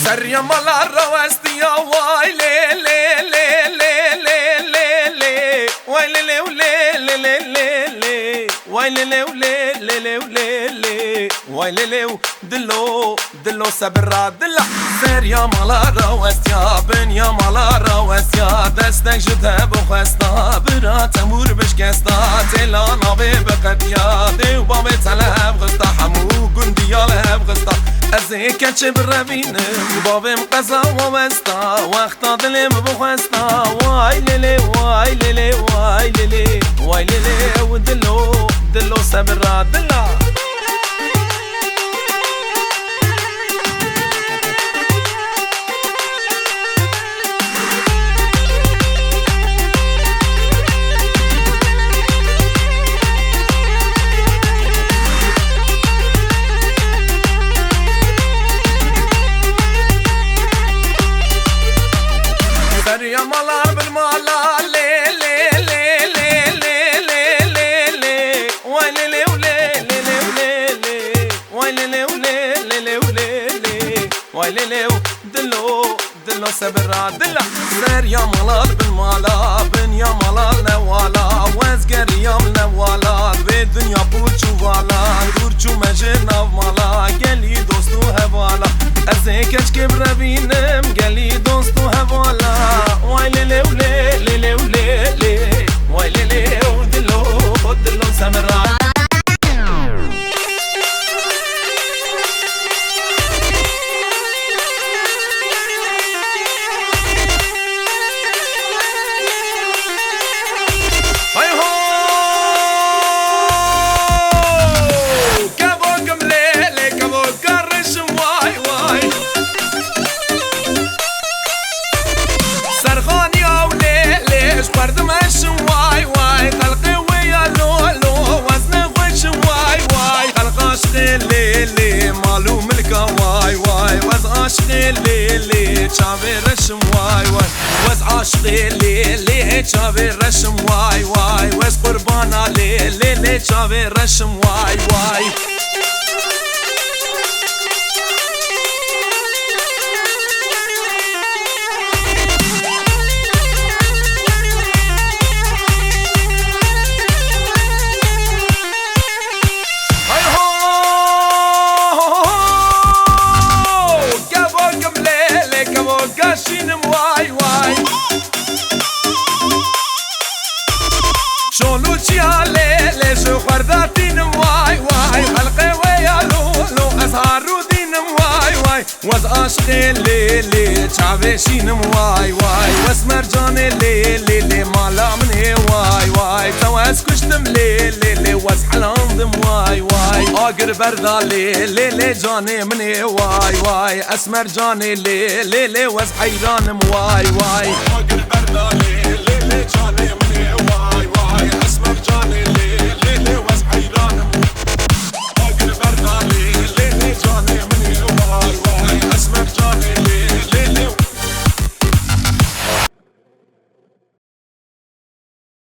سريا مالا روستيا واي لي لي لي لي لي لي لي واي لي لي لي لي لي لي واي لي لي لي لي لي لي واي لي لي دلو دلو سبرا دلا سريا مالا روستيا بنيا مالا روستيا دستك جده بخستا برا تمور بشكستا تلا نابي بقديا دي وبابي تلهب غستا حمو قنديا لهب غستا ازيك تشبر بينه وبابي مقزا ومستا وقتا دلم بخستا واي ليلي واي ليلي واي ليلي واي ليلي ودلو دلو سبرا دلا يا مالا بالمالا لي لي لي لي لي لي لي لي ويلي لي ولي لي لي ولي لي ويلي لي ولي لي لي ولي لي ويلي لي دلو دلو سبرا دلا سر يا مالا بالمالا بن يا مالا نوالا وزقر يام نوالا بالدنيا بوچو والا دورچو مجنا مالا قالي دوستو هوالا ازيكش كبر بينم قالي دوستو هوالا وايلي لي ولي لي لي ولي لي وايلي لي ودلو دلو سمرا عاشقي لي شافي رشم واي واي وز عاشقي لي شافي رشم واي واي وز قربانا لي شافي رشم واي واي شونو تشيالي ليش خرداتين واي واي خلقي ويا لولو ازهارو دين واي واي وز عاشقي لي شعبشين واي واي واسمرجاني لي مالا مني واي واي تواس كشتم لي وز حلاندم واي واي اقر بردا لي جاني مني واي واي اسمرجاني لي وز حيرانم واي واي اقر بردا لي جاني